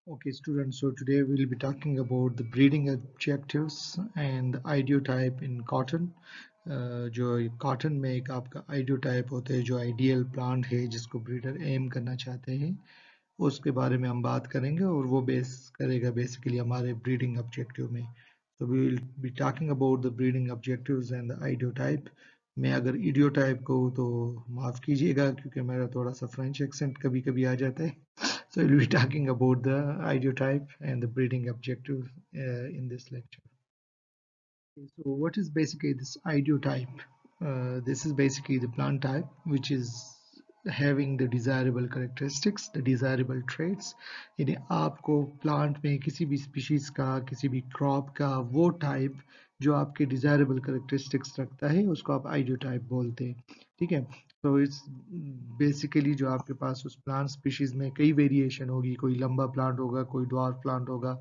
Okay, students, so today we'll be talking about the breeding objectives and the idiotype in cotton. जो cotton में एक आपका ideotype होता है जो आइडियल प्लांट है जिसको ब्रीडर एम करना चाहते हैं उसके बारे में हम बात करेंगे और वो बेस करेगा बेसिकली हमारे ब्रीडिंग ऑब्जेक्टिव में. So we will be talking about the breeding objectives and the ideotype. मैं अगर idiotype कहूँ तो माफ़ कीजिएगा क्योंकि मेरा थोड़ा सा फ्रेंच एक्सेंट कभी कभी आ जाता है. So we'll be talking about the ideotype and the breeding objective in this lecture. Okay, so what is basically this ideotype? This is basically the plant type which is having the desirable characteristics, the desirable traits. यानी आपको plant में किसी भी species का किसी भी crop का वो टाइप जो आपके डिजायरेबल करेक्टरिस्टिक्स रखता है उसको आप आइडियोटाइप बोलते हैं. ठीक है. तो इट्स बेसिकली जो आपके पास उस प्लांट स्पीशीज में कई वेरिएशन होगी, कोई लंबा प्लांट होगा, कोई ड्वार्फ प्लांट होगा,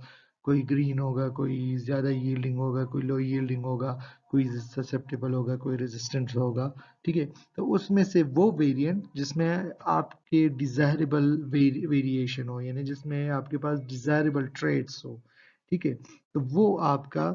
कोई ग्रीन होगा, कोई ज़्यादा यील्डिंग होगा, कोई लो यील्डिंग होगा, कोई ससेप्टेबल होगा, कोई रेजिस्टेंट होगा. ठीक है. तो उसमें से वो वेरिएंट जिसमें आपके डिजायरेबल वेरिएशन हो यानी जिसमें आपके पास डिजायरेबल ट्रेड्स हो. ठीक है. तो वो आपका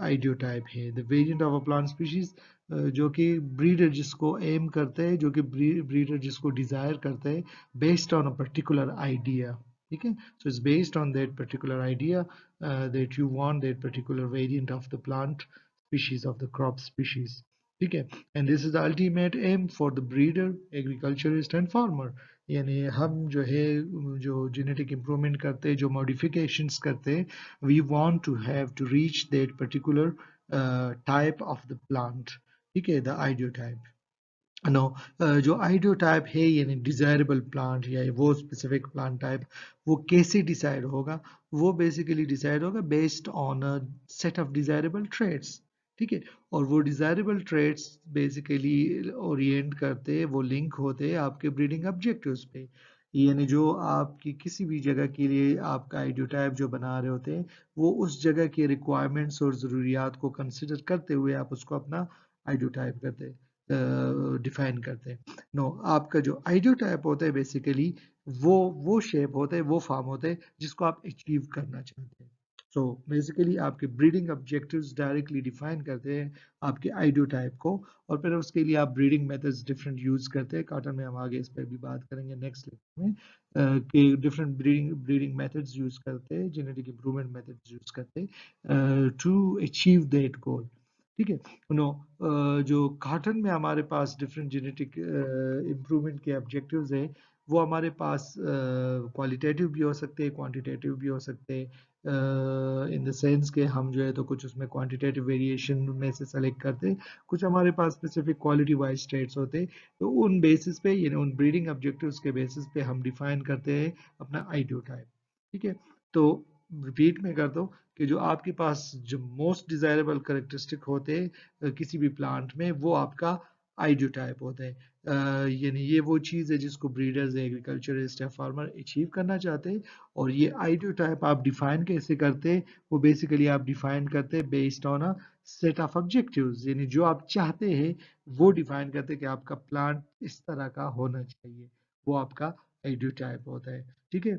आइडियोटाइप है, the variant of a plant species जो कि ब्रीडर जिसको एम करते हैं, जो कि ब्रीडर जिसको डिजायर करते हैं based on a particular idea. ठीक है. So it's based on that particular idea that you want that particular variant of the plant species of the crop species. ठीक है. And this is the ultimate aim for the breeder, agriculturist and farmer. यानी हम जो है जो genetic improvement करते हैं, जो modifications करते हैं, we want to have to reach that particular type of the plant. ठीक है, the ideotype. नो. जो आइडियोटाइप है यानी डिजायरेबल प्लांट या वो स्पेसिफिक प्लांट टाइप वो कैसे डिसाइड होगा? वो बेसिकली डिसाइड होगा based on a set of desirable traits. ठीक है. और वो डिजायरेबल ट्रेड्स बेसिकली ओरिएंट करते वो लिंक होते आपके ब्रीडिंग ऑब्जेक्टिव्स पे. यानी जो आपकी किसी भी जगह के लिए आपका आइडियोटाइप जो बना रहे होते हैं वो उस जगह के रिक्वायरमेंट्स और ज़रूरियात को कंसिडर करते हुए आप उसको अपना आइडियोटाइप करते हैं, डिफाइन करते हैं. नो, आपका जो आइडियोटाइप होता है बेसिकली वो शेप होता है, वो फॉर्म होता है जिसको आप अचीव करना चाहते हैं. सो बेसिकली आपके ब्रीडिंग ऑब्जेक्टिव्स डायरेक्टली डिफाइन करते हैं आपके आइडियोटाइप को और फिर उसके लिए आप ब्रीडिंग मेथड्स डिफरेंट यूज करते हैं. कॉटन में हम आगे इस पर भी बात करेंगे नेक्स्ट लेक्चर में कि डिफरेंट ब्रीडिंग मेथड्स यूज करते हैं, जेनेटिक इंप्रूवमेंट मेथड्स यूज करते हैं टू अचीव दैट गोल. ठीक है. नो, जो कॉटन में हमारे पास डिफरेंट जेनेटिक इम्प्रूवमेंट के ऑब्जेक्टिव्स हैं वो हमारे पास क्वालिटेटिव भी हो सकते हैं, क्वांटिटेटिव भी हो सकते हैं. इन द सेंस के हम जो है तो कुछ उसमें क्वांटिटेटिव वेरिएशन में से सेलेक्ट करते हैं, कुछ हमारे पास स्पेसिफिक क्वालिटी वाइज स्टेट्स होते हैं. तो उन बेसिस पे यानी उन ब्रीडिंग ऑब्जेक्टिव्स के बेसिस पे हम डिफाइन करते हैं अपना आइडियोटाइप. ठीक है. तो रिपीट में कर दो कि जो आपके पास जो मोस्ट डिजायरेबल करेक्टरिस्टिक होते हैं किसी भी प्लांट में वो आपका आइडियोटाइप होता है. यानी ये वो चीज़ है जिसको ब्रीडर्स एग्रीकल्चरिस्ट या फार्मर अचीव करना चाहते हैं. और ये आइडियोटाइप आप डिफाइन कैसे करते हैं? वो बेसिकली आप डिफाइन करते हैं based on a set of objectives. यानी जो आप चाहते हैं वो डिफाइन करते हैं कि आपका प्लांट इस तरह का होना चाहिए, वो आपका आइडियोटाइप होता है. ठीक है.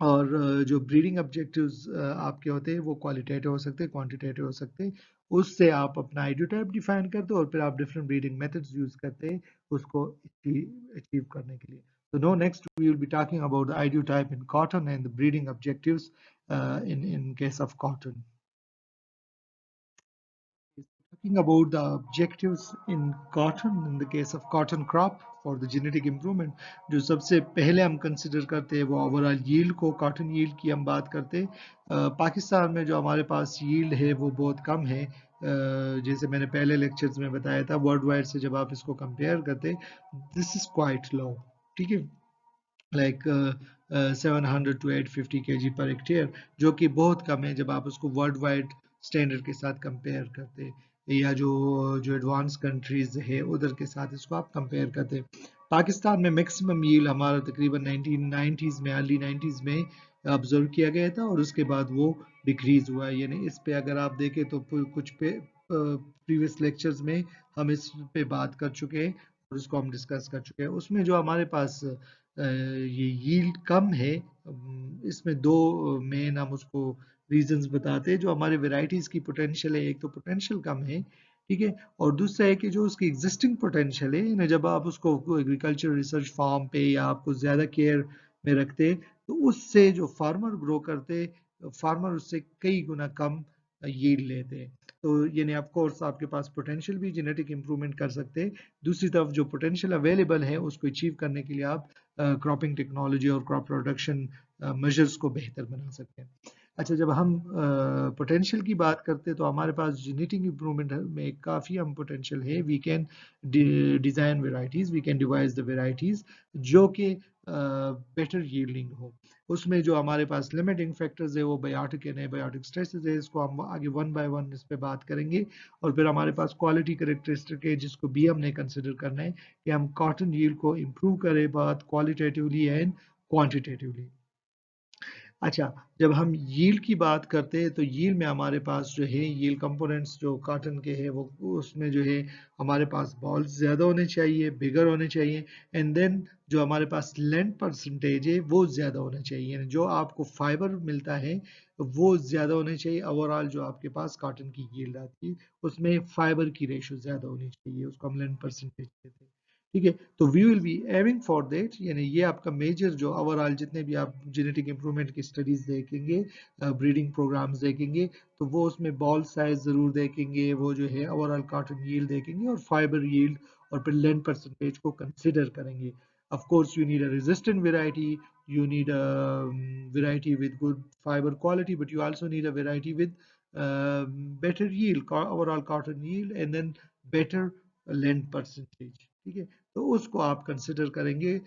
और जो ब्रीडिंग ऑब्जेक्टिव्स आपके होते हैं वो क्वालिटेटिव हो सकते हैं, क्वांटिटेटिव हो सकते हैं. उससे आप अपना आइडियोटाइप डिफाइन करते हो और फिर आप डिफरेंट ब्रीडिंग मेथड्स यूज करते हैं उसको अचीव करने के लिए. So now next we will be talking about the ideotype in cotton and the breeding objectives in case of cotton. Talking about the objectives in cotton, in the case of cotton crop for the genetic improvement, जो सबसे पहले हम consider करते हैं वो overall yield को, cotton yield की हम बात करते हैं. पाकिस्तान में जो हमारे पास यील्ड है वो बहुत कम है. जैसे मैंने पहले लेक्चर्स में बताया था वर्ल्ड वाइड से जब आप इसको कंपेयर करते दिस इज क्वाइट लो. ठीक है. Like 700 to 850 kg per hectare जो कि बहुत कम है जब आप उसको वर्ल्ड वाइड स्टैंडर्ड के साथ कंपेयर करते हैं या जो जो एडवांस कंट्रीज है उधर के साथ इसको आप कंपेयर करते हैं. पाकिस्तान में मैक्सिमम यील्ड हमारा तकरीबन 1990s में, अर्ली 90s में ऑब्जर्व किया गया था और उसके बाद वो डिक्रीज हुआ है. यानी इस पे अगर आप देखें तो कुछ पे प्रीवियस लेक्चर्स में हम इस पे बात कर चुके हैं और उसको हम डिस्कस कर चुके हैं. उसमें जो हमारे पास ये यील्ड कम है इसमें दो मेन हम उसको रीजंस बताते हैं। जो हमारे वेराइटीज की पोटेंशियल है, एक तो पोटेंशियल कम है, ठीक है, और दूसरा है कि जो उसकी एग्जिस्टिंग पोटेंशियल है ना, जब आप उसको एग्रीकल्चर रिसर्च फार्म पे या आपको ज़्यादा केयर में रखते, तो उससे जो फार्मर ग्रो करते, फार्मर उससे कई गुना कम यील्ड लेते हैं। तो यानी ऑफ कोर्स आपके पास पोटेंशियल भी जेनेटिक इंप्रूवमेंट कर सकते हैं, दूसरी तरफ जो पोटेंशियल अवेलेबल है उसको अचीव करने के लिए आप क्रॉपिंग टेक्नोलॉजी और क्रॉप प्रोडक्शन मेजर्स को बेहतर बना सकते हैं। अच्छा, जब हम पोटेंशियल की बात करते हैं तो हमारे पास जेनेटिक इंप्रूवमेंट में काफ़ी हम पोटेंशियल है। We can design varieties, we can devise the varieties जो कि बेटर यील्डिंग हो। उसमें जो हमारे पास लिमिटिंग फैक्टर्स है वो बायोटिक एंड एबायोटिक स्ट्रेसेस है, इसको हम आगे वन बाय वन इस पे बात करेंगे। और फिर हमारे पास क्वालिटी करेक्टरिस्टिक है जिसको भी हमने कंसिडर करना है कि हम कॉटन यील्ड को इम्प्रूव करें बात क्वालिटेटिवली एंड क्वांटिटेटिवली। अच्छा, जब हम यील्ड की बात करते हैं तो यील्ड में हमारे पास जो है यील्ड कंपोनेंट्स जो कॉटन के हैं वो उसमें जो है हमारे पास बॉल्स ज़्यादा होने चाहिए, बिगर होने चाहिए, एंड देन जो हमारे पास लेंथ परसेंटेज है वो ज़्यादा होना चाहिए, यानी जो आपको फाइबर मिलता है वो ज़्यादा होने चाहिए। ओवरऑल जो आपके पास कॉटन की यील्ड आती है उसमें फाइबर की रेशो ज़्यादा होनी चाहिए, उसको हम लेंथ परसेंटेज कहते हैं, ठीक है। तो we will be having for that, यानी ये आपका मेजर जो ओवरऑल जितने भी आप जेनेटिक इंप्रूवमेंट की स्टडीज देखेंगे, ब्रीडिंग प्रोग्राम्स देखेंगे, तो वो उसमें बॉल साइज जरूर देखेंगे, वो जो है ओवरऑल कॉटन यील्ड देखेंगे और फाइबर यील्ड और फिर लेंथ परसेंटेज को कंसिडर करेंगे। Of course you need a resistant variety, you need a variety with good fiber quality, but you also need a variety with better yield, overall cotton yield, and then better length percentage, ठीक है। तो उसको आप consider करेंगे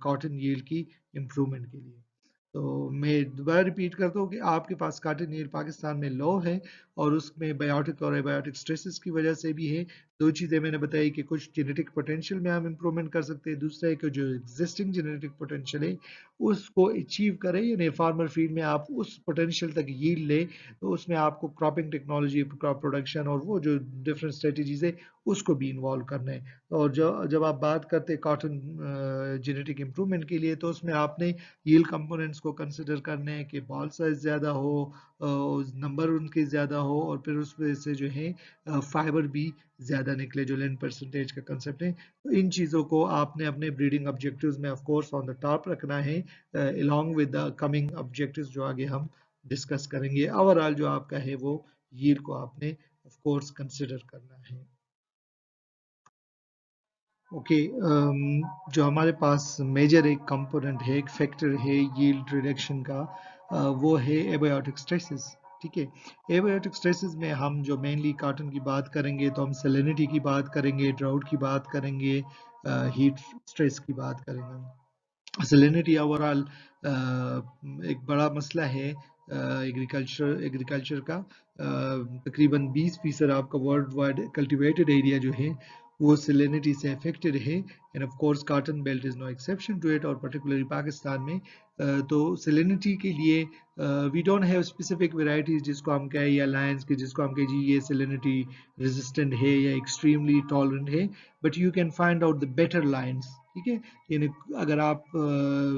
cotton yield की improvement के लिए। तो मैं दोबारा रिपीट करता हूँ कि आपके पास कॉटन यील्ड पाकिस्तान में लो है और उसमें बायोटिक और एबायोटिक स्ट्रेसेस की वजह से भी है। दो चीज़ें मैंने बताई कि कुछ जेनेटिक पोटेंशियल में हम इम्प्रूवमेंट कर सकते हैं, दूसरा है कि जो एग्जिस्टिंग जेनेटिक पोटेंशियल है उसको अचीव करें, यानी फार्मर फील्ड में आप उस पोटेंशियल तक यील्ड ले, तो उसमें आपको क्रॉपिंग टेक्नोलॉजी, क्रॉप प्रोडक्शन और वो जो डिफरेंट स्ट्रेटजीज है उसको भी इन्वॉल्व करना है। और जब आप बात करते हैं कॉटन जेनेटिक इंप्रूवमेंट के लिए, तो उसमें आपने यील्ड कंपोनेंट्स को कंसिडर करने हैं कि बॉल साइज ज़्यादा हो, नंबर उनके ज़्यादा हो, और फिर उस वजह से जो है फाइबर भी ज़्यादा निकले, जो लेंथ परसेंटेज का कंसेप्ट है। तो इन चीज़ों को आपने अपने ब्रीडिंग ऑब्जेक्टिव्स में of course on the top रखना है, along with the coming objectives जो आगे हम डिस्कस करेंगे। ओवरऑल जो आपका है वो यील्ड को आपने ऑफ कोर्स कंसिडर करना है। ओके, जो हमारे पास मेजर एक कंपोनेंट है, एक फैक्टर है यील्ड रिडक्शन का, वो है एबायोटिक स्ट्रेसेस, ठीक है। एबायोटिक स्ट्रेसेस में हम जो मेनली कॉटन की बात करेंगे तो हम सैलिनिटी की बात करेंगे, ड्राउट की बात करेंगे, हीट स्ट्रेस की बात करेंगे। सैलिनिटी ओवरऑल एक बड़ा मसला है एग्रीकल्चर का। तकरीबन 20% आपका वर्ल्ड वाइड कल्टिवेटेड एरिया जो है वो सैलिनिटी से अफेक्टेड है, and of course cotton belt is no exception to it, और पर्टिकुलरली पाकिस्तान में तो सैलिनिटी के लिए we don't have specific varieties जिसको हम कहें, या लाइन्स के जिसको हम कहें जी ये सैलिनिटी रेजिस्टेंट है या एक्सट्रीमली टॉलरेंट है, but you can find out the better lines, ठीक है। यानी अगर आप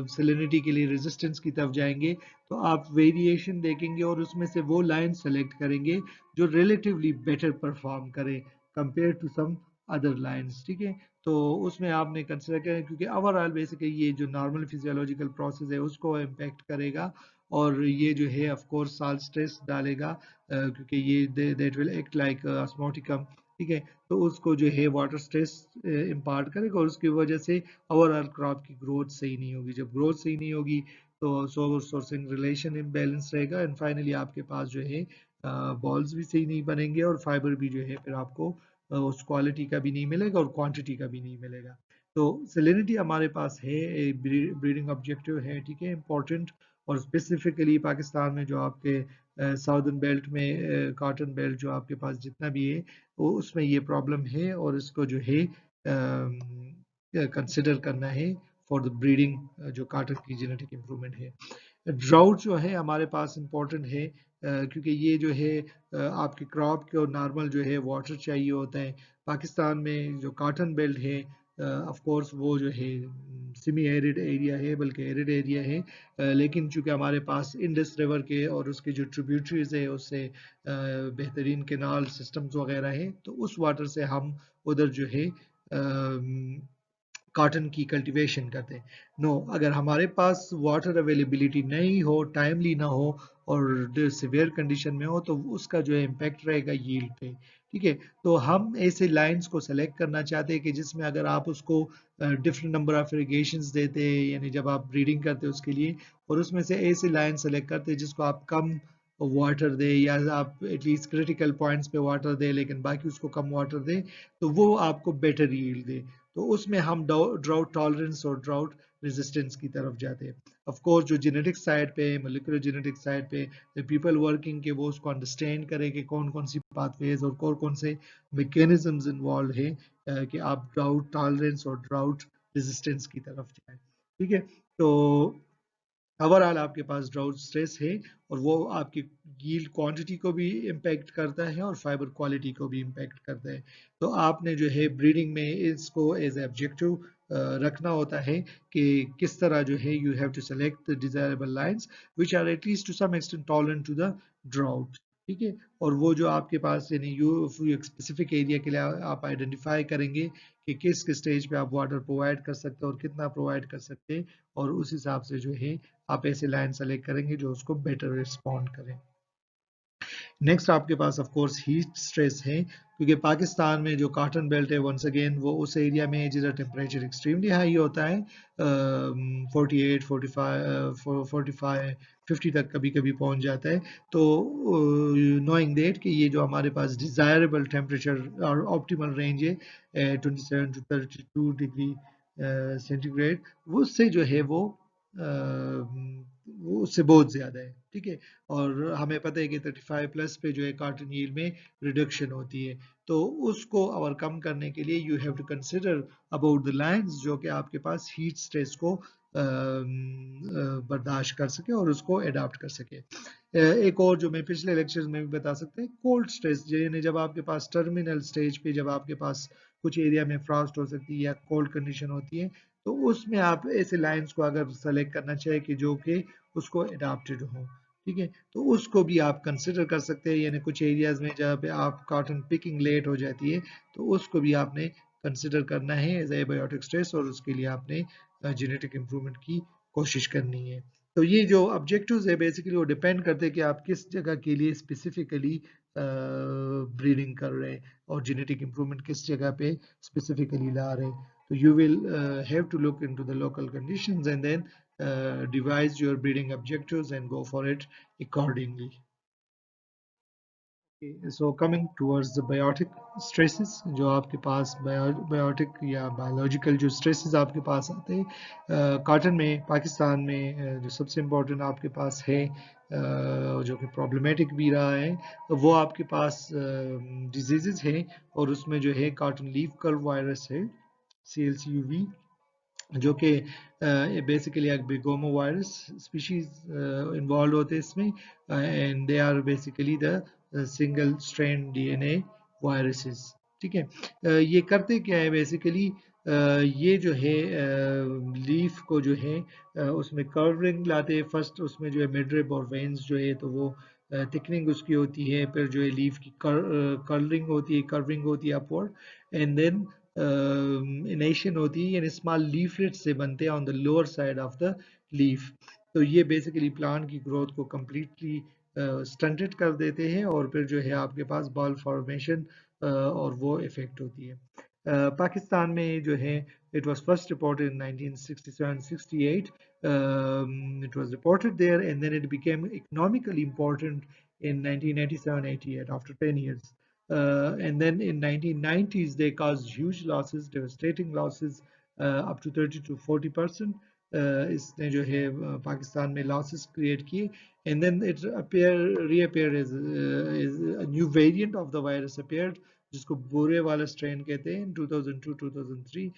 सैलिनिटी के लिए रेजिस्टेंस की तरफ जाएंगे तो आप वेरिएशन देखेंगे और उसमें से वो लाइन सेलेक्ट करेंगे जो रिलेटिवली बेटर परफॉर्म करे compare to some other lines, ठीक है। तो उसमें आपने कंसिडर करें क्योंकि ओवरऑल बेसिकली ये जो नॉर्मल फिजियोलॉजिकल प्रोसेस है उसको इम्पेक्ट करेगा, और ये जो है ऑफ कोर्स साल स्ट्रेस डालेगा, क्योंकि ये दैट विल एक्ट लाइक ऑस्मोटिकम, ठीक है। तो उसको जो है वाटर स्ट्रेस इम्पार्ट करेगा और उसकी वजह से ओवरऑल क्रॉप की ग्रोथ सही नहीं होगी। जब ग्रोथ सही नहीं होगी तो सोर्सिंग रिलेशन इम्बैलेंस रहेगा, एंड फाइनली आपके पास जो है बॉल्स भी सही नहीं बनेंगे और फाइबर भी जो है फिर आपको उस क्वालिटी का भी नहीं मिलेगा और क्वांटिटी का भी नहीं मिलेगा। तो सैलिनिटी हमारे पास है, एक ब्रीडिंग ऑब्जेक्टिव है, ठीक है, इंपॉर्टेंट। और स्पेसिफिकली पाकिस्तान में जो आपके साउदर्न बेल्ट में कॉटन बेल्ट जो आपके पास जितना भी है वो उसमें ये प्रॉब्लम है, और इसको जो है कंसिडर करना है फॉर द ब्रीडिंग जो कॉटन की जेनेटिक इंप्रूवमेंट है। ड्राउट जो है हमारे पास इम्पोर्टेंट है, क्योंकि ये जो है आपके क्रॉप को नॉर्मल जो है वाटर चाहिए होता है। पाकिस्तान में जो कॉटन बेल्ट है ऑफ कोर्स वो जो है सेमी एरिड एरिया है, बल्कि एरिड एरिया है, लेकिन चूंकि हमारे पास इंडस रिवर के और उसके जो ट्रिब्यूटरीज है उससे बेहतरीन कैनाल सिस्टम्स वगैरह है, तो उस वाटर से हम उधर जो है कॉटन की कल्टीवेशन करते हैं। नो, अगर हमारे पास वाटर अवेलेबिलिटी नहीं हो, टाइमली ना हो और सिवियर कंडीशन में हो, तो उसका जो है इम्पैक्ट रहेगा यील्ड पे। ठीक है, तो हम ऐसे लाइंस को सेलेक्ट करना चाहते हैं कि जिसमें अगर आप उसको डिफरेंट नंबर ऑफ इरिगेशंस देते हैं, यानी जब आप ब्रीडिंग करते हैं उसके लिए, और उसमें से ऐसे लाइन सेलेक्ट करते हैं जिसको आप कम वाटर दे, या आप एटलीस्ट क्रिटिकल पॉइंट्स पे वाटर दे लेकिन बाकी उसको कम वाटर दे, तो वो आपको बेटर यील्ड दे। तो उसमें हम ड्राउट टॉलरेंस और ड्राउट रेजिस्टेंस की तरफ जाते हैं। ऑफ कोर्स जो जेनेटिक साइड पे, मोलिकुलर जेनेटिक साइड पे पीपल वर्किंग के वो उसको अंडरस्टैंड करें कि कौन कौन सी पाथवेज और कौन कौन से मैकेनिज्म्स इन्वॉल्व है कि आप ड्राउट टॉलरेंस और ड्राउट रेजिस्टेंस की तरफ जाएं। ठीक है, तो ओवरऑल आपके पास ड्राउट स्ट्रेस है और वो आपकी यील्ड क्वांटिटी को भी इम्पैक्ट करता है और फाइबर क्वालिटी को भी इम्पैक्ट करता है। तो आपने जो है ब्रीडिंग में इसको एज ऑब्जेक्टिव रखना होता है कि किस तरह जो है you have to select the desirable lines which are at least to some extent tolerant to the drought. ठीक है, और वो जो आपके पास यानी यू एक स्पेसिफिक एरिया के लिए आप आइडेंटिफाई करेंगे कि किस किस स्टेज पे आप वाटर प्रोवाइड कर सकते हैं और कितना प्रोवाइड कर सकते हैं, और उस हिसाब से जो है आप ऐसे लाइन सेलेक्ट करेंगे जो उसको बेटर रिस्पॉन्ड करें। नेक्स्ट आपके पास ऑफ कोर्स हीट स्ट्रेस है, क्योंकि पाकिस्तान में जो कॉटन बेल्ट है वंस अगेन वो उस एरिया में है जिधर टेम्परेचर एक्सट्रीमली हाई होता है, 48 45 45 50 तक कभी कभी पहुंच जाता है। तो नोइंग दैट कि ये जो हमारे पास डिजायरेबल टेम्परेचर और ऑप्टिमल रेंज है 27 टू 32 डिग्री सेंटीग्रेड, वो उससे जो है वो उससे बहुत ज़्यादा है। ठीक है, और हमें पता है कि 35 प्लस पे जो है कॉटन यील्ड में रिडक्शन होती है, तो उसको ओवरकम करने के लिए you have to consider about the lines जो कि आपके पास हीट स्ट्रेस को बर्दाश्त कर सके और उसको अडाप्ट कर सके। एक और जो मैं पिछले लेक्चर्स में भी बता सकते हैं, कोल्ड स्ट्रेस, यानी जब आपके पास टर्मिनल स्टेज पे जब आपके पास कुछ एरिया में फ्रॉस्ट हो सकती है या कोल्ड कंडीशन होती है, तो उसमें आप ऐसे लाइंस को अगर सेलेक्ट करना चाहे कि जो कि उसको अडाप्टेड हो। ठीक है, तो उसको भी आप कंसिडर कर सकते हैं, यानी कुछ एरियाज में जहाँ पे आप कॉटन पिकिंग लेट हो जाती है, तो उसको भी आपने कंसिडर करना है एज एबायोटिक स्ट्रेस, और उसके लिए आपने जेनेटिक इंप्रूवमेंट की कोशिश करनी है। तो ये जो ऑब्जेक्टिव्स है बेसिकली वो डिपेंड करते हैं कि आप किस जगह के लिए स्पेसिफिकली ब्रीडिंग कर रहे हैं और जेनेटिक इंप्रूवमेंट किस जगह पे स्पेसिफिकली ला रहे हैं। तो you will have to look into the local conditions and then devise your breeding objectives and go for it accordingly. Okay, so coming towards the biotic stresses, जो आपके पास biotic या biological जो stresses आपके पास आते हैं कॉटन में, पाकिस्तान में जो सबसे इम्पोर्टेंट आपके पास है जो कि प्रॉब्लमेटिक भी रहा है, वो आपके पास डिजीजेज हैं, और उसमें जो है कॉटन लीफ कर्व वायरस है, CLCUV, जो कि बेसिकली एक बिगोमो वायरस स्पीशीज इन्वॉल्व होते हैं इसमें, and they are basically the single strand DNA viruses. ठीक है, ये करते क्या है बेसिकली, ये जो है लीफ को जो है उसमें कर्विंग लाते हैं। फर्स्ट उसमें जो है मिडरिब और वेन्स जो है तो वो थिकनिंग उसकी होती है, फिर जो है लीफ की कर्लिंग होती है, कर्विंग होती है अपवर्ड, एंड देन इनेशन होती है, यानी स्मॉल लीफलेट से बनते हैं on the lower side of the leaf. तो ये बेसिकली प्लांट की ग्रोथ को कम्प्लीटली स्टंटेड कर देते हैं, और फिर जो है आपके पास बॉल फॉर्मेशन और वो इफेक्ट होती है। पाकिस्तान में जो है it was first reported in 1967-68. It was reported there, and then it became economically important in 1987-88 after 10 years. And then in 1990s they caused huge losses, devastating losses, up to 30 to 40%. इसने जो है पाकिस्तान में losses create किए, and then it reappeared as a new variant of the virus appeared, जिसको बुरे वाला strain कहते हैं, इन 2002-2003,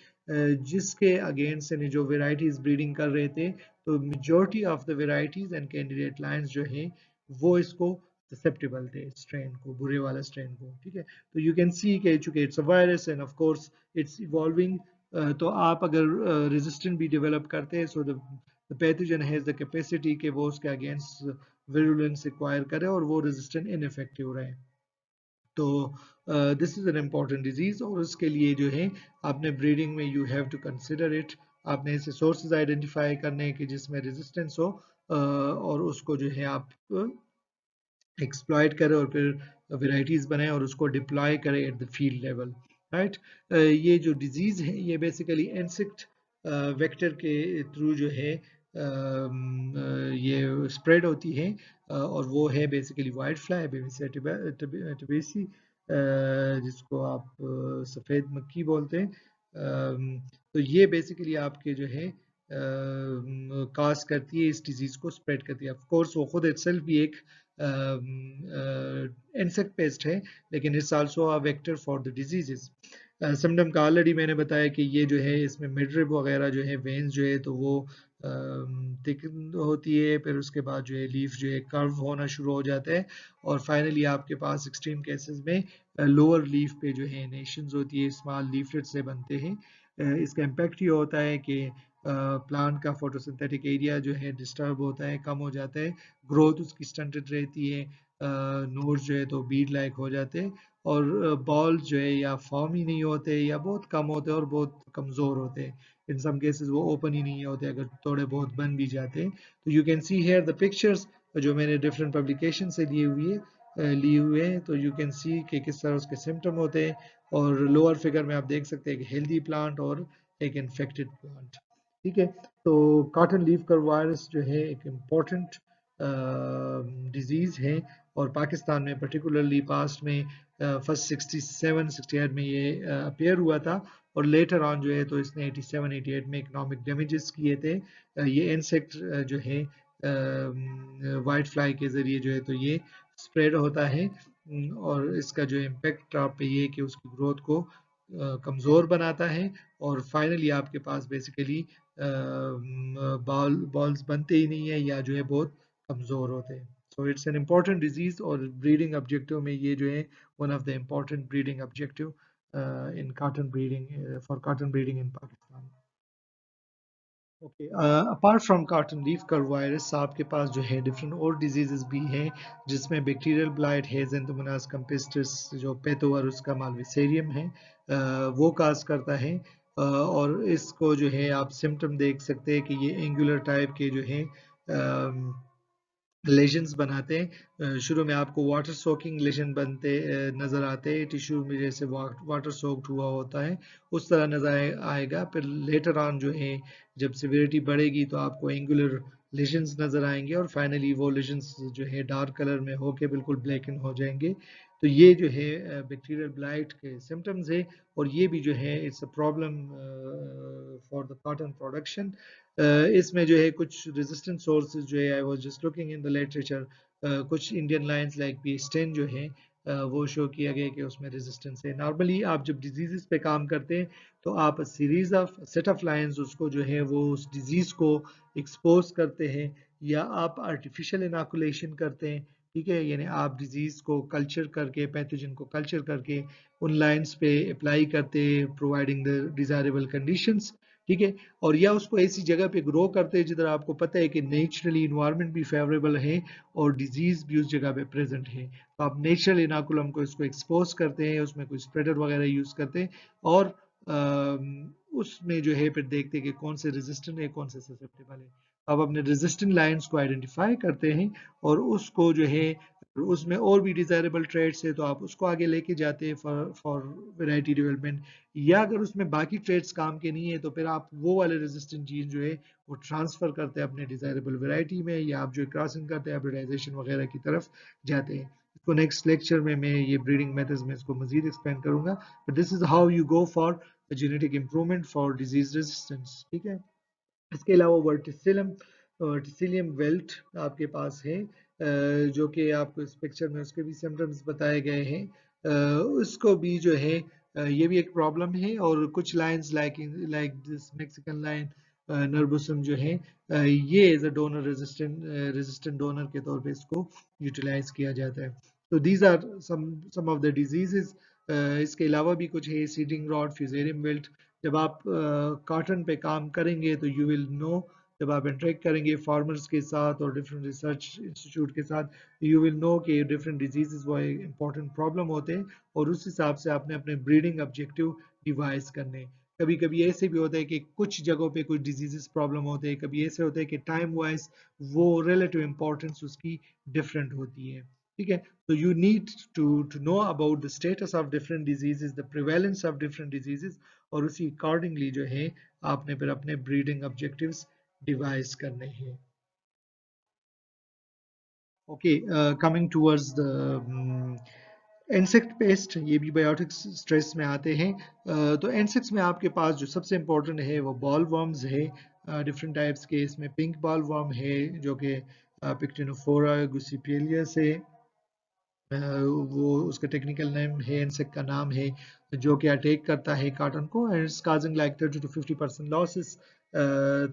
जिसके अगेंस्ट यानी जो वेराइटीज ब्रीडिंग कर रहे थे, तो majority of the varieties and candidate lines जो है वो इसको ससेप्टेबल थे, स्ट्रेन को, बुरे वाला स्ट्रेन को। ठीक है, तो यू कैन सी कि चूंकि it's a virus and of course it's evolving तो आप अगर रेजिस्टेंट भी डेवलप करते हैं, so the pathogen has the capacity कि वो उसके अगेंस्ट विरुलेंस एक्वायर करे और वो रेजिस्टेंट इनइफेक्टिव रहे। तो this is an important disease, और उसके लिए जो है आपने ब्रीडिंग में you have to consider it. आपने ऐसे सोर्सेज आइडेंटिफाई करने कि जिसमें रेजिस्टेंस हो, और उसको जो है आप एक्सप्लॉइट करें और फिर वेराइटीज बनाएं और उसको डिप्लॉय करें at the field level, right. ये जो डिजीज है ये बेसिकली इंसेक्ट वेक्टर के थ्रू जो है ये स्प्रेड होती है, और वो है बेसिकली वाइट फ्लाई बेबिसिया टिबेसी, जिसको आप सफ़ेद मक्खी बोलते हैं। तो ये बेसिकली आपके जो है काज करती है, इस डिजीज को स्प्रेड करती है। ऑफ कोर्स वो खुद इटसेल्फ भी एक इंसेक्ट पेस्ट है, लेकिन it's also a vector for the diseases. Symptom का ऑलरेडी मैंने बताया कि ये जो है इसमें मिडरिब वगैरह जो है वेन्स जो है तो वो थिक होती है, फिर उसके बाद जो है लीफ जो है कर्व होना शुरू हो जाता है, और फाइनली आपके पास एक्सट्रीम केसेस में लोअर लीफ पे जो है नेशंस होती है, स्मॉल लीफलेट से बनते हैं। इसका इम्पैक्ट ये होता है कि प्लांट का फोटोसिंथेटिक एरिया जो है डिस्टर्ब होता है, कम हो जाता है, ग्रोथ उसकी स्टंटेड रहती है, नोड्स जो है तो बीड लाइक हो जाते हैं, और बॉल्स जो है या फॉर्म ही नहीं होते या बहुत कम होते हैं और बहुत कमज़ोर होते हैं। इन सम केसेस वो ओपन ही नहीं होते, अगर थोड़े बहुत बन भी जाते हैं। तो you can see here the pictures जो मैंने डिफरेंट पब्लिकेशन से लिए हुए हैं, तो यू कैन सी कि किस तरह उसके सिम्टम होते हैं, और लोअर फिगर में आप देख सकते हैं कि हेल्दी प्लांट और एक इन्फेक्टेड प्लांट। ठीक है, तो कॉटन लीफ कर्व वायरस जो है एक इम्पॉर्टेंट डिजीज है, और पाकिस्तान में पर्टिकुलरली पास्ट में फर्स्ट 67-68 में ये अपेयर हुआ था, और लेटर ऑन जो है तो इसने 87-88 में इकोनॉमिक डैमेजेस किए थे। ये इंसेक्ट जो है वाइट फ्लाई के जरिए जो है तो ये स्प्रेड होता है, और इसका जो इम्पेक्ट आप पे ये कि उसकी ग्रोथ को कमज़ोर बनाता है, और फाइनली आपके पास बेसिकली बॉल्स बनते ही नहीं है या जो है बहुत कमज़ोर होते हैं। So it's an important disease, और ब्रीडिंग ऑब्जेक्टिव में ये जो है one of the important breeding objective in cotton breeding, for cotton breeding in Pakistan. Okay, apart from cotton leaf curve virus, आपके पास जो है डिफरेंट और डिजीजेस भी हैं, जिसमें बैक्टीरियल ब्लाइट है, ज़ेंथोमोनास कैम्पेस्ट्रिस जो पेटोवर उसका मालवेसेरियम है, वो काज करता है। और इसको जो है आप सिम्टम देख सकते हैं कि ये एंगुलर टाइप के जो है लेजन्स बनाते हैं। शुरू में आपको वाटर सोकिंग लेजन बनते नज़र आते हैं, टिश्यू में जैसे वाटर सोक्ड हुआ होता है उस तरह नज़र आएगा। फिर लेटर ऑन जो है जब सिवियरिटी बढ़ेगी तो आपको एंगुलर लेजन्स नज़र आएंगे, और फाइनली वो लेजन्स जो है डार्क कलर में होके बिल्कुल ब्लैक इन हो जाएंगे। तो ये जो है बैक्टीरियल ब्लाइट के सिम्टम्स है, और ये भी जो है it's a problem for the cotton production. इसमें जो है कुछ रेजिस्टेंट सोर्सेज जो है, I was just looking in the literature, कुछ इंडियन लाइंस लाइक पी10 जो है वो शो किया गया कि उसमें रेजिस्टेंस है। नॉर्मली आप जब डिजीजेस पे काम करते हैं तो आप series of set of lines उसको जो है वो उस डिजीज को एक्सपोज करते हैं, या आप आर्टिफिशियल इनोकुलेशन करते हैं। ठीक है, यानी आप डिजीज को कल्चर करके, पैथोजन को कल्चर करके उन लाइंस पे अप्लाई करते हैं, प्रोवाइडिंग द डिजायरेबल कंडीशंस। ठीक है, और या उसको ऐसी जगह पे ग्रो करते हैं जिधर आपको पता है कि नेचुरली इन्वायरमेंट भी फेवरेबल है और डिजीज भी उस जगह पे प्रेजेंट है, तो आप नेचुरल इनाकुलम को इसको एक्सपोज करते हैं, उसमें कोई स्प्रेडर वगैरह यूज करते हैं, और उसमें जो है फिर देखते हैं कि कौन से रेजिस्टेंट है कौन से ससेप्टेबल है। आप अपने रेजिस्टेंट लाइंस को आइडेंटिफाई करते हैं, और उसको जो है उसमें और भी डिजायरेबल ट्रेड्स है तो आप उसको आगे लेके जाते हैं फॉर वैरायटी डेवलपमेंट। या अगर उसमें बाकी ट्रेड्स काम के नहीं है तो फिर आप वो वाले रेजिस्टेंट जीन जो है वो ट्रांसफर करते हैं अपने डिजायरेबल वैरायटी में, या आप जो क्रॉसिंग करते हैं हाइब्रिडाइजेशन वगैरह की तरफ जाते हैं। इसको नेक्स्ट लेक्चर में मैं ये ब्रीडिंग मेथड्स में इसको मजीद एक्सप्लेन करूंगा, but this is how you go for genetic improvement for disease resistance. ठीक है, इसके अलावा वर्टिसिलियम वेल्ट आपके पास है, जो कि आपको इस पिक्चर में उसके भी सिम्टम्स बताए गए हैं। उसको भी जो है ये भी एक प्रॉब्लम है, और कुछ lines like like this Mexican line नर्बुसम जो है ये as a donor resistant donor के तौर पे इसको यूटिलाइज किया जाता है। तो these are some of the diseases. इसके अलावा भी कुछ है, सीडिंग रॉड, फ्यूजेरियम विल्ट, जब आप कॉटन पे काम करेंगे तो यू विल नो, जब आप इंटरेक्ट करेंगे फार्मर्स के साथ और डिफरेंट रिसर्च इंस्टीट्यूट के साथ, यू विल नो कि डिफरेंट डिजीजेस वो इंपॉर्टेंट प्रॉब्लम होते हैं और उस हिसाब से आपने अपने ब्रीडिंग ऑब्जेक्टिव डिवाइस करने। कभी कभी ऐसे भी होता है कि कुछ जगहों पे कुछ डिजीजेस प्रॉब्लम होते हैं, कभी ऐसे होता है कि टाइम वाइज वो रिलेटिव इंपॉर्टेंस उसकी डिफरेंट होती है। ठीक है, so you need to know about the status of different diseases, the prevalence of different diseases, और उसी accordingly जो है आपने फिर अपने breeding objectives devise करने हैं। Okay, coming towards the insect pest, ये भी बायोटिक स्ट्रेस में आते हैं। तो इंसेक्ट्स में आपके पास जो सबसे इम्पोर्टेंट है वो बॉल वर्म्स है, डिफरेंट टाइप्स के। इसमें पिंक बॉल वर्म है जो कि पिक्टिनोफोरा गुसिपेलिया से, वो उसका टेक्निकल नेम है, इंसेक्ट का नाम है, जो कि अटैक करता है कॉटन को and it's causing like 30 to 50% losses.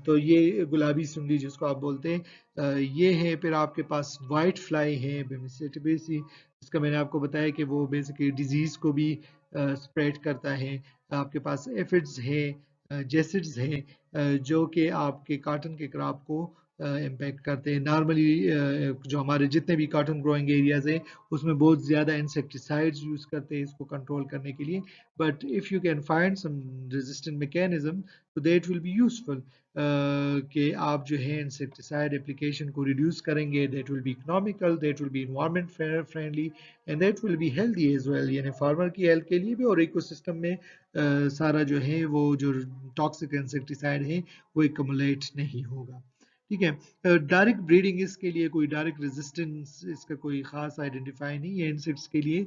तो ये गुलाबी सुंडी जिसको आप बोलते हैं, ये है। फिर आपके पास वाइट फ्लाई है बेमिसेटिबेसी, जिसका मैंने आपको बताया कि वो बेसिकली डिजीज को भी स्प्रेड करता है। आपके पास एफिड्स है, जेसिड्स है, जो कि आपके कॉटन के क्रॉप को इम्पेक्ट करते हैं। नॉर्मली जो हमारे जितने भी कॉटन ग्रोइंग एरियाज हैं उसमें बहुत ज़्यादा इंसेक्टिसाइड्स यूज़ करते हैं इसको कंट्रोल करने के लिए, but if you can find some resistant mechanism तो दैट विल बी यूजफुल। कि आप जो है इंसेक्टिसाइड एप्लीकेशन को रिड्यूस करेंगे, that will be economical, that will be environment friendly and that will be healthy as well, यानी farmer की health के लिए भी और इकोसिस्टम में सारा जो है वो जो टॉक्सिक इंसेक्टिसाइड है वो एकमुलेट नहीं होगा। ठीक है, डायरेक्ट ब्रीडिंग इसके लिए कोई डायरेक्ट रेजिस्टेंस इसका कोई खास आइडेंटिफाई नहीं है इंसेक्ट्स के लिए,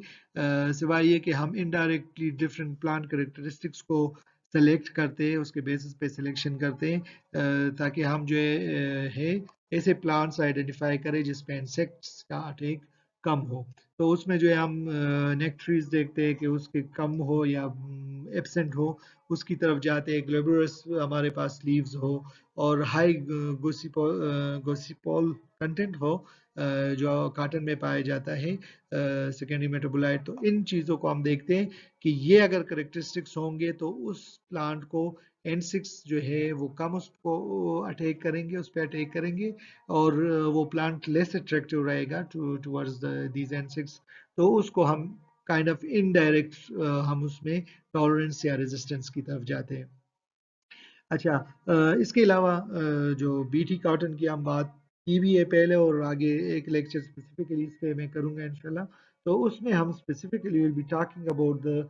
सिवाय ये कि हम इनडायरेक्टली डिफरेंट प्लांट करेक्टरिस्टिक्स को सेलेक्ट करते हैं, उसके बेसिस पे सिलेक्शन करते हैं, ताकि हम जो है ऐसे प्लांट्स आइडेंटिफाई करें जिसपे इंसेक्ट्स का अटैक कम हो। तो उसमें जो है हम नेक्ट्रीज देखते हैं कि उसके कम हो या एब्सेंट हो, उसकी तरफ जाते हैं। ग्लोबरस हमारे पास लीव्स हो और हाई गोसिपोल कंटेंट हो, जो कॉटन में पाया जाता है सेकेंडरी मेटाबोलाइट। तो इन चीज़ों को हम देखते हैं कि ये अगर करेक्टरिस्टिक्स होंगे तो उस प्लांट को इंसेक्ट्स जो है वो कम उसको अटैक करेंगे, उस पर अटैक करेंगे और वो प्लांट लेस अट्रैक्टिव रहेगा टूवर्ड्स दीज इंसेक्ट्स। तो उसको हम काइंड ऑफ इनडायरेक्ट हम उसमें टॉलरेंस या रेजिस्टेंस की तरफ जाते हैं। अच्छा, इसके अलावा जो बीटी कॉटन की हम बात की भी है पहले और आगे एक लेक्चर स्पेसिफिकली इस पे मैं करूंगा इंशाल्लाह। तो उसमें हम specifically will be talking about the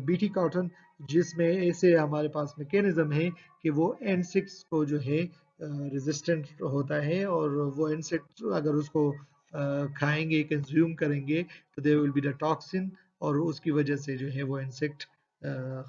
BT cotton, जिसमें ऐसे हमारे पास मैकेनिज्म है कि वो इंसेक्ट्स को जो है रेजिस्टेंट होता है और वो इंसेक्ट अगर उसको खाएंगे कंज्यूम करेंगे तो they will be the toxin और उसकी वजह से जो है वो इंसेक्ट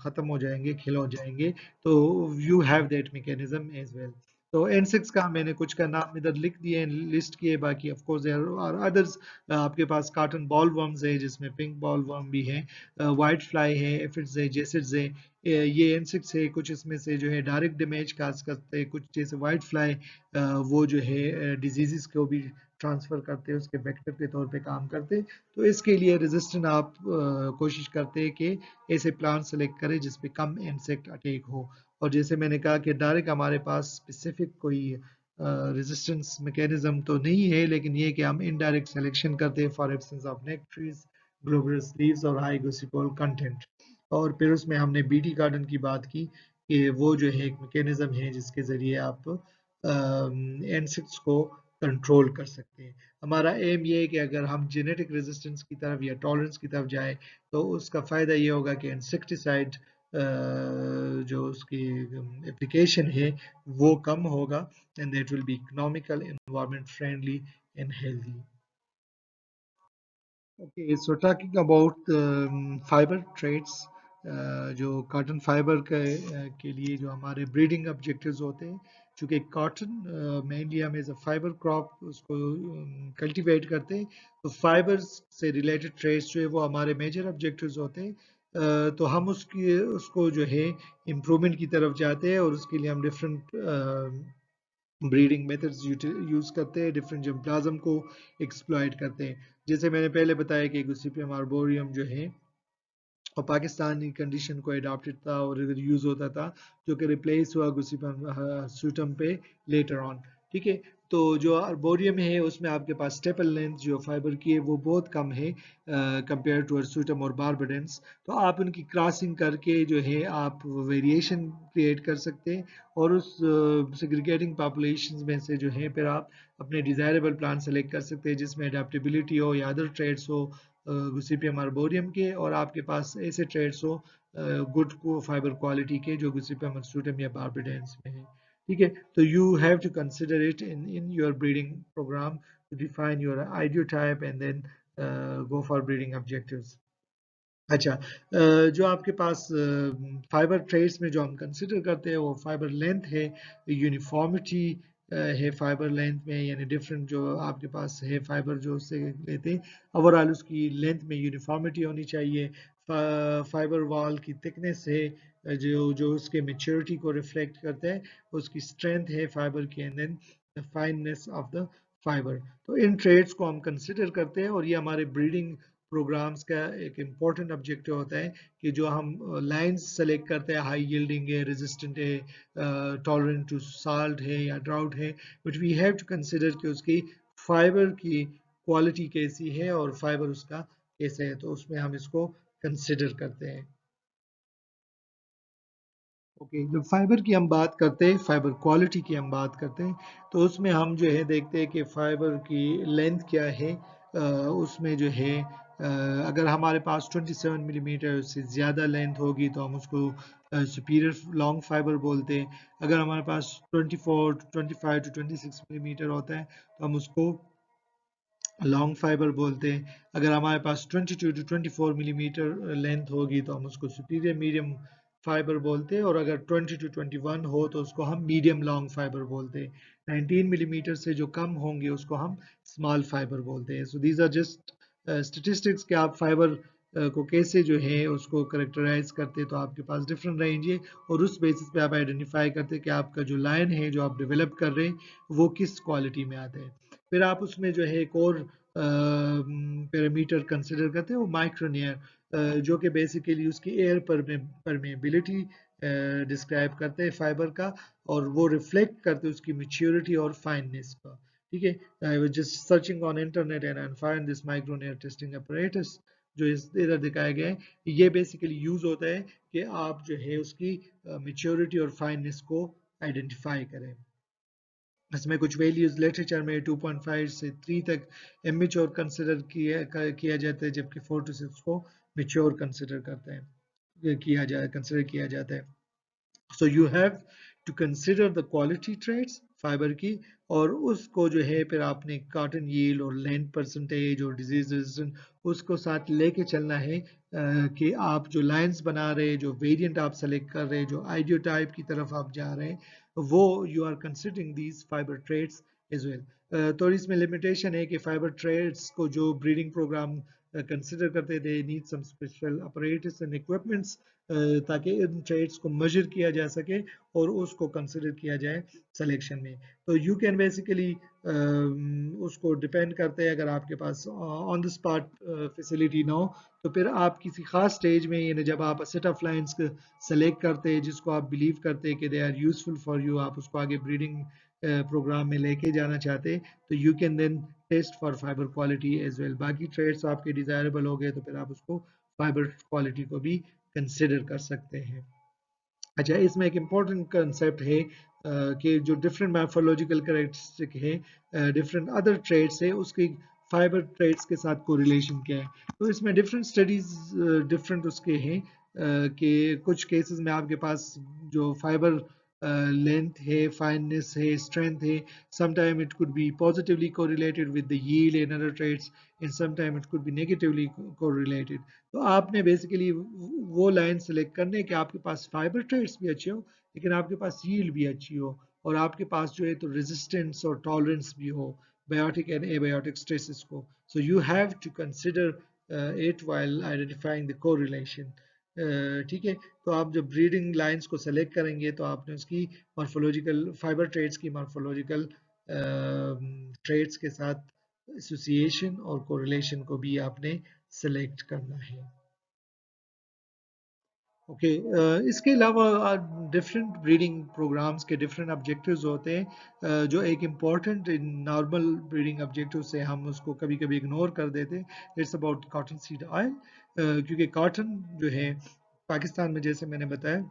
खत्म हो जाएंगे, खिल हो जाएंगे। तो you have that mechanism as well. तो N6 का मैंने कुछ का नाम इधर लिख दिए, लिस्ट किए, बाकी of course there are others. आपके पास कॉटन बॉल वर्म्स है जिसमें पिंक बॉल वर्म भी है, वाइट फ्लाई है, एफिड्स है, जेसिड्स है। ये N6 है, कुछ इसमें से जो है डायरेक्ट डैमेज काज करते हैं, कुछ जैसे वाइट फ्लाई वो जो है डिजीजेस को भी ट्रांसफर करते हैं, उसके वेक्टर के तौर पे काम करते हैं। तो इसके लिए रेजिस्टेंट आप कोशिश करते हैं कि ऐसे प्लांट सेलेक्ट करें जिसपे कम इंसेक्ट अटैक हो। और जैसे मैंने कहा कि डायरेक्ट हमारे पास स्पेसिफिक कोई रेजिस्टेंस मैकेनिज्म तो नहीं है, लेकिन ये कि हम इनडायरेक्ट सिलेक्शन करते हैं फॉर एब्सेंस ऑफ नेक्ट्रीज, ग्लोबरस लीव्स और हाई गोसिपोल कंटेंट। और फिर उसमें हमने बीटी गार्डन की बात की कि वो जो है एक मैकेनिज्म है जिसके जरिए आप इंसेक्ट्स को कंट्रोल कर सकते हैं। हमारा एम ये है कि अगर हम जेनेटिक रेजिस्टेंस की तरफ या टॉलरेंस की तरफ जाए तो उसका फ़ायदा ये होगा कि इंसेक्टिसाइड जो उसकी एप्लीकेशन है वो कम होगा and that will be economical, environment friendly and healthy. Okay, so talking about fiber traits, जो कॉटन फाइबर के लिए जो हमारे ब्रीडिंग ऑब्जेक्टिव्स होते हैं, चूँकि कॉटन मेनली हम एज अ फाइबर क्रॉप उसको कल्टीवेट करते हैं, तो फाइबर्स से रिलेटेड ट्रेट्स जो है वो हमारे मेजर ऑब्जेक्टिव्स होते हैं। तो हम उसको जो है इम्प्रूवमेंट की तरफ जाते हैं और उसके लिए हम डिफरेंट ब्रीडिंग मेथड्स यूज करते हैं, डिफरेंट जर्मप्लाज्म को एक्सप्लॉइट करते हैं। जैसे मैंने पहले बताया कि गोसिपियम आर्बोरियम जो है और पाकिस्तानी कंडीशन को अडॉप्टेड था और इधर यूज होता था, जो कि रिप्लेस हुआ गुसिपम सूटम पे लेटर ऑन। ठीक है, तो जो आर्बोरियम है उसमें आपके पास स्टेपल लेंथ जो फाइबर की है वो बहुत कम है कंपेयर टू सूटम और बारबेडेंस। तो आप उनकी क्रॉसिंग करके जो है आप वेरिएशन क्रिएट कर सकते हैं, और उस सेग्रीगेटिंग पॉपुलेशन में से जो है फिर आप अपने डिजायरेबल प्लांट सेलेक्ट कर सकते हैं जिसमें अडेप्टेबिलिटी हो या अदर ट्रेड्स हो गुसिपियम आर्बोरियम के, और आपके पास ऐसे ट्रेड्स हो गुड को फाइबर क्वालिटी के जो गुसिपियम आर्बोरियम या बारबेडेंस में है। ठीक है, तो you have to consider it in your breeding program to define your ideotype and then go for breeding objectives. अच्छा, जो आपके पास फाइबर ट्रेड्स में जो हम कंसिडर करते हैं वो फाइबर लेंथ है, यूनिफॉर्मिटी है फाइबर लेंथ में, यानी डिफरेंट जो आपके पास है फाइबर जो उससे लेते हैं ओवरऑल उसकी लेंथ में यूनिफॉर्मिटी होनी चाहिए। फाइबर वॉल की थिकनेस है जो जो उसके मेच्योरिटी को रिफ्लेक्ट करता है, उसकी स्ट्रेंथ है फाइबर की, and then the fineness of the fibre. तो इन ट्रेड्स को हम कंसिडर करते हैं और ये हमारे ब्रीडिंग प्रोग्राम्स का एक इम्पॉर्टेंट ऑब्जेक्टिव होता है कि जो हम लाइंस सेलेक्ट करते हैं हाई यील्डिंग है, रेजिस्टेंट है, टॉलरेंट टू साल्ट है या ड्राउट है, but we have to consider कि उसकी फाइबर की क्वालिटी कैसी है और फाइबर उसका कैसे है, तो उसमें हम इसको कंसिडर करते हैं। ओके, जब फाइबर की हम बात करते हैं, फाइबर क्वालिटी की हम बात करते हैं, तो उसमें हम जो है देखते हैं कि फाइबर की लेंथ क्या है। उसमें जो है अगर हमारे पास 27 मिलीमीटर से ज़्यादा लेंथ होगी तो हम उसको सुपीरियर लॉन्ग फाइबर बोलते हैं। अगर हमारे पास 24 25 टू 26 मिलीमीटर होता है तो हम उसको लॉन्ग फाइबर बोलते हैं। अगर हमारे पास 22 टू 24 मिलीमीटर लेंथ होगी तो हम उसको सुपीरियर मीडियम फाइबर बोलते हैं, और अगर 20 टू 21 हो तो उसको हम मीडियम लॉन्ग फाइबर बोलते हैं। 19 मिलीमीटर से जो कम होंगे उसको हम स्मॉल फाइबर बोलते हैं। So these are just statistics कि आप फाइबर को कैसे जो है उसको करेक्टराइज करते हैं, तो आपके पास डिफरेंट रेंज है और उस बेसिस पे आप आइडेंटिफाई करते हैं कि आपका जो लाइन है जो आप डेवलप कर रहे हैं वो किस क्वालिटी में आता है। फिर आप उसमें जो है एक और पैरामीटर कंसिडर करते हैं वो माइक्रोनियर, जो कि बेसिकली उसकी एयर परमेबिलिटी डिस्क्राइब करते हैं फाइबर का, और वो रिफ्लेक्ट करते हैं उसकी मेच्योरिटी और फाइननेस का। ठीक है, I was just searching on internet and I find this micronaire testing apparatus जो इस इधर दिखाया गया है। ये बेसिकली यूज होता है कि आप जो है उसकी मेच्योरिटी और फाइननेस को आइडेंटिफाई करें। इसमें कुछ वैल्यूज लिटरेचर में 2.5 से 3 तक इमेच्योर कंसिडर किया जाता है, जबकि 4 टू 6 को मेच्योर कंसिडर करते हैं कंसिडर किया जाता है। So you have to consider the quality traits fibre की, और उसको जो है फिर आपने कॉटन यील्ड और लेंथ परसेंटेज और डिजीज रेजिस्टेंट उसको साथ लेके चलना है कि आप जो लाइंस बना रहे हैं, जो वेरिएंट आप सेलेक्ट कर रहे हैं, जो आइडियो टाइप की तरफ आप जा रहे हैं, वो you are considering these fibre traits as well. तो इसमें लिमिटेशन है कि फाइबर ट्रेड्स को जो ब्रीडिंग प्रोग्राम कंसिडर करते थे need some special apparatus and equipments ताकि इन ट्रेड्स को मेजर किया जा सके और उसको कंसिडर किया जाए सिलेक्शन में। तो यू कैन बेसिकली उसको डिपेंड करते हैं, अगर आपके pass on the spot facility ना हो तो फिर आप किसी खास स्टेज में, यानी जब आप सेट ऑफ लाइंस सेलेक्ट करते हैं जिसको आप बिलीव करते हैं कि they are useful for you, आप उसको आगे ब्रीडिंग प्रोग्राम में लेके जाना चाहते हैं, तो you can then test for fibre quality as well. बाकी ट्रेड्स आपके डिजायरेबल हो गए तो फिर आप उसको फाइबर क्वालिटी को भी कंसिडर कर सकते हैं। अच्छा, इसमें एक इम्पॉर्टेंट कंसेप्ट है कि जो डिफरेंट मैथोलॉजिकल करेक्टरिस्टिक है डिफरेंट अदर ट्रेड्स है उसकी फाइबर ट्रेड्स के साथ कोरिलेशन क्या है। तो इसमें डिफरेंट स्टडीज डिफरेंट उसके हैं कि कुछ केसेस में आपके पास जो फाइबर लेंथ है, फाइननेस है, स्ट्रेंथ है, sometime it could be positively correlated with the yield and other traits, and sometime it could be negatively correlated। तो आपने बेसिकली वो लाइन सेलेक्ट करने हैं कि आपके पास फाइबर ट्रेड्स भी अच्छे हो लेकिन आपके पास यील्ड भी अच्छी हो, और आपके पास जो है तो रेजिस्टेंस और टॉलरेंस भी हो बायोटिक एंड एबायोटिक स्ट्रेसेस को। So you have to consider it while identifying the correlation. ठीक है, तो आप जब ब्रीडिंग लाइंस को सेलेक्ट करेंगे तो आपने उसकी मॉर्फोलॉजिकल फाइबर ट्रेड्स की मॉर्फोलॉजिकल ट्रेड्स के साथ एसोसिएशन और कोरिलेशन को भी आपने सेलेक्ट करना है। ओके, इसके अलावा डिफरेंट ब्रीडिंग प्रोग्राम्स के डिफरेंट ऑब्जेक्टिव्स होते हैं, जो एक इम्पॉर्टेंट नॉर्मल ब्रीडिंग ऑब्जेक्टिव से हम उसको कभी कभी इग्नोर कर देते हैं। It's about cotton seed oil, क्योंकि कॉटन जो है पाकिस्तान में, जैसे मैंने बताया,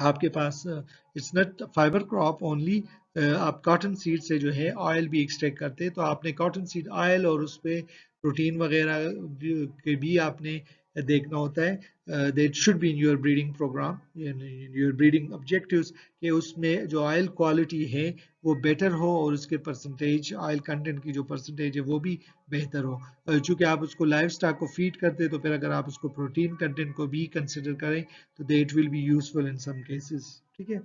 आपके पास it's not fibre crop only, आप कॉटन सीड से जो है ऑयल भी एक्सट्रैक्ट करते हैं। तो आपने कॉटन सीड ऑयल और उस पर प्रोटीन वगैरह के भी आपने देखना होता है। That should be in your breeding program, in your breeding objectives, कि उसमें जो ऑयल क्वालिटी है वो बेटर हो और उसके परसेंटेज, ऑयल कंटेंट की जो परसेंटेज है वो भी बेहतर हो। चूंकि आप उसको लाइफ स्टॉक को फीड करते हैं, तो फिर अगर आप उसको प्रोटीन कंटेंट को भी कंसिडर करें तो they it will be useful in some cases. ठीक है,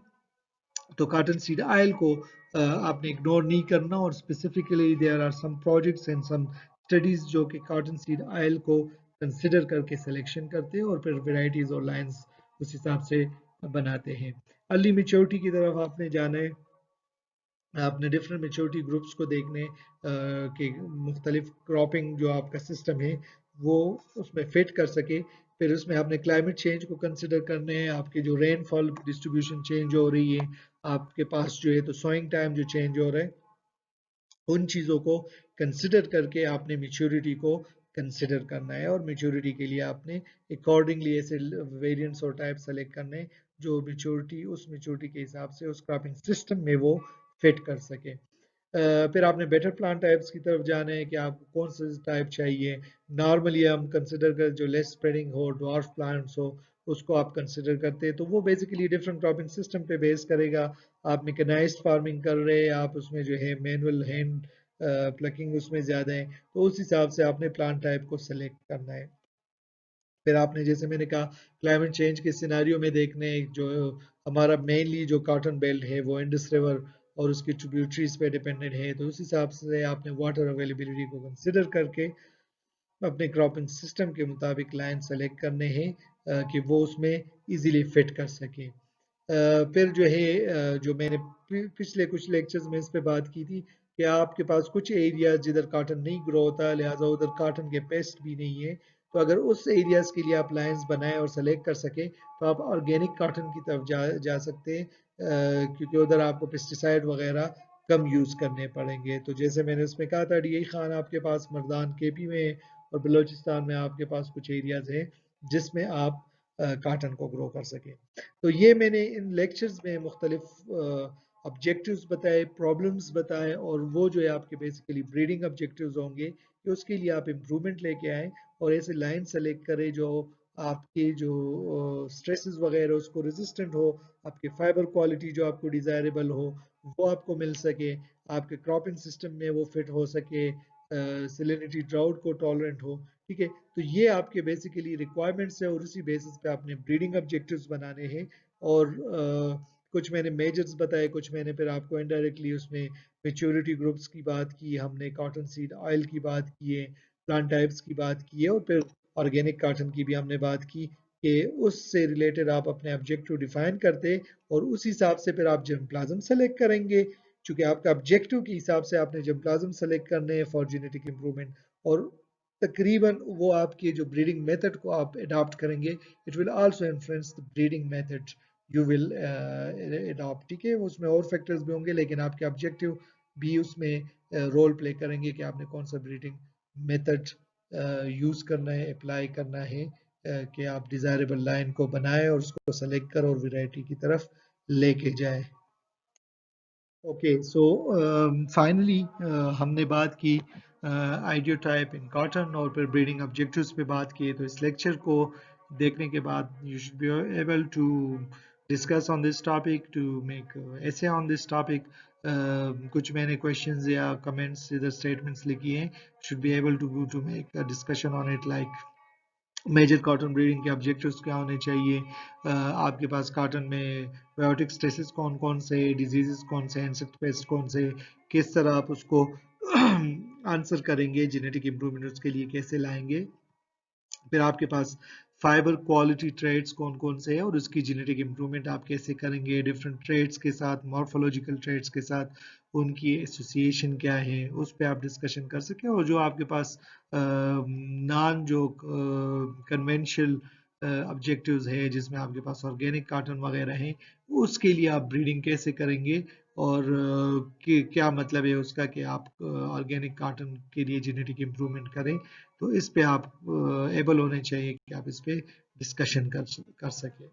तो कॉटन सीड ऑयल को आपने इग्नोर नहीं करना, और specifically there are some projects and some studies जो कि कॉटन सीड ऑयल को कंसिडर करके सिलेक्शन करते हैं और फिर वेराइटीज और लाइंस उस हिसाब से बनाते हैं। अर्ली मेच्योरिटी की तरफ आपने जाना है, आपने डिफरेंट मेच्योरिटी ग्रुप्स को देखने कि मुख्तलिफ क्रॉपिंग जो आपका सिस्टम है वो उसमें फिट कर सके। फिर उसमें आपने क्लाइमेट चेंज को कंसिडर करने हैं, आपके जो रेनफॉल डिस्ट्रीब्यूशन चेंज हो रही है, आपके पास जो है तो सोइंग टाइम जो चेंज हो रहा है, उन चीज़ों को कंसिडर करके आपने मेच्योरिटी को कंसिडर करना है। और मेच्योरिटी के लिए आपने अकॉर्डिंगली ऐसे वेरिएंट्स और टाइप सेलेक्ट करने हैं जो मेच्योरिटी, उस मेच्योरिटी के हिसाब से उस क्रॉपिंग सिस्टम में वो फिट कर सके। फिर आपने बेटर प्लांट टाइप्स की तरफ जाना है कि आपको कौन सा टाइप चाहिए। नॉर्मली हम कंसिडर कर जो लेस स्प्रेडिंग हो, ड्वार्फ प्लांट्स हो, उसको आप कंसिडर करते हैं। तो वो बेसिकली डिफरेंट क्रॉपिंग सिस्टम पे बेस करेगा। आप मैकेनाइज्ड फार्मिंग कर रहे हैं, आप उसमें जो है मैनुअल हैंड प्लकिंग उसमें ज़्यादा है, तो उस हिसाब से आपने प्लांट टाइप को सेलेक्ट करना है। फिर आपने, जैसे मैंने कहा, क्लाइमेट चेंज के सिनारियो में देखने, जो हमारा मेनली जो कॉटन बेल्ट है वो इंडस रिवर और उसकी ट्रिब्यूटरीज पे डिपेंडेंट है, तो उस हिसाब से आपने वाटर अवेलेबिलिटी को कंसिडर करके अपने क्रॉपिंग सिस्टम के मुताबिक लाइन सेलेक्ट करने हैं कि वो उसमें इजीली फिट कर सके। फिर जो है जो मैंने पिछले कुछ लेक्चर्स में इस पे बात की थी कि आपके पास कुछ एरिया जिधर कॉटन नहीं ग्रो होता, लिहाजा उधर कॉटन के पेस्ट भी नहीं है, तो अगर उस एरियाज के लिए आप लाइंस बनाएं और सेलेक्ट कर सके तो आप ऑर्गेनिक कॉटन की तरफ जा सकते हैं, क्योंकि उधर आपको पेस्टिसाइड वगैरह कम यूज करने पड़ेंगे। तो जैसे मैंने उसमें कहा था, डीआई खान आपके पास मर्दान केपी में और बलोचिस्तान में आपके पास कुछ एरियाज हैं जिसमें आप कॉटन को ग्रो कर सकें। तो ये मैंने इन लेक्चर्स में मुख्तलिफ ऑब्जेक्टिव्स बताए, प्रॉब्लम्स बताए, और वो जो है आपके बेसिकली ब्रीडिंग ऑब्जेक्टिव्स होंगे कि उसके लिए आप इम्प्रूवमेंट लेके आए और ऐसे लाइन सेलेक्ट करें जो आपके जो स्ट्रेसेस वगैरह उसको रेजिस्टेंट हो, आपके फाइबर क्वालिटी जो आपको डिज़ायरेबल हो वो आपको मिल सके, आपके क्रॉपिंग सिस्टम में वो फिट हो सके, सेलिनिटी ड्राउट को टॉलरेंट हो। ठीक है, तो ये आपके बेसिकली रिक्वायरमेंट्स है और उसी बेसिस पे आपने ब्रीडिंग ऑब्जेक्टिव्स बनाने हैं। और कुछ मैंने मेजर्स बताए, कुछ मैंने फिर आपको इनडायरेक्टली उसमें मेच्योरिटी ग्रुप्स की बात की, हमने कॉटन सीड ऑयल की बात की है, प्लांट टाइप्स की बात की है, और फिर ऑर्गेनिक कॉटन की भी हमने बात की कि उससे रिलेटेड आप अपने ऑब्जेक्टिव डिफाइन करते और उस हिसाब से फिर आप जर्मप्लाज्म सेलेक्ट करेंगे, क्योंकि आपका ऑब्जेक्टिव के हिसाब से आपने जर्मप्लाज्म सेलेक्ट करने हैं फॉर जेनेटिक इंप्रूवमेंट। और तकरीबन वो आपके जो ब्रीडिंग मेथड को आप अडॉप्ट करेंगे, it will also influence the breeding method you will adopt. ठीक है, उसमें और फैक्टर्स भी होंगे लेकिन आपके ऑब्जेक्टिव भी उसमें रोल प्ले करेंगे कि आपने कौन सा ब्रीडिंग मेथड यूज करना है, अप्लाई करना है, कि आप डिजायरेबल लाइन को बनाएं और उसको सेलेक्ट कर और वैरायटी की तरफ लेके जाए। ओके, सो फाइनली हमने बात की आइडियो टाइप इन कॉटन और फिर ब्रीडिंग ऑब्जेक्टिव्स पे बात की। तो इस लेक्चर को देखने के बाद you should be able to discuss on this topic, to make essay on this topic. कुछ मैंने क्वेश्चंस या कमेंट्स इधर स्टेटमेंट्स लिखी हैं, should be able to make a discussion on it, like major cotton breeding के objectives क्या होने चाहिए, आपके पास कॉटन में बायोटिक स्ट्रेसेस कौन कौन से, डिजीजेस कौन से, इंसेक्ट पेस्ट कौन से, किस तरह आप उसको आंसर करेंगे, जेनेटिक इंप्रूवमेंट उसके लिए कैसे लाएंगे। फिर आपके पास फाइबर क्वालिटी ट्रेड्स कौन कौन से हैं और उसकी जेनेटिक इंप्रूवमेंट आप कैसे करेंगे, डिफरेंट ट्रेड्स के साथ, मॉर्फोलॉजिकल ट्रेड्स के साथ उनकी एसोसिएशन क्या है, उस पर आप डिस्कशन कर सकें। और जो आपके पास नॉन जो कन्वेंशनल ऑब्जेक्टिव्स है जिसमें आपके पास ऑर्गेनिक कॉटन वगैरह है, उसके लिए आप ब्रीडिंग कैसे करेंगे और क्या मतलब है उसका कि आप ऑर्गेनिक कॉटन के लिए जेनेटिक इम्प्रूवमेंट करें, तो इस पे आप एबल होने चाहिए कि आप इस पे डिस्कशन कर सकें।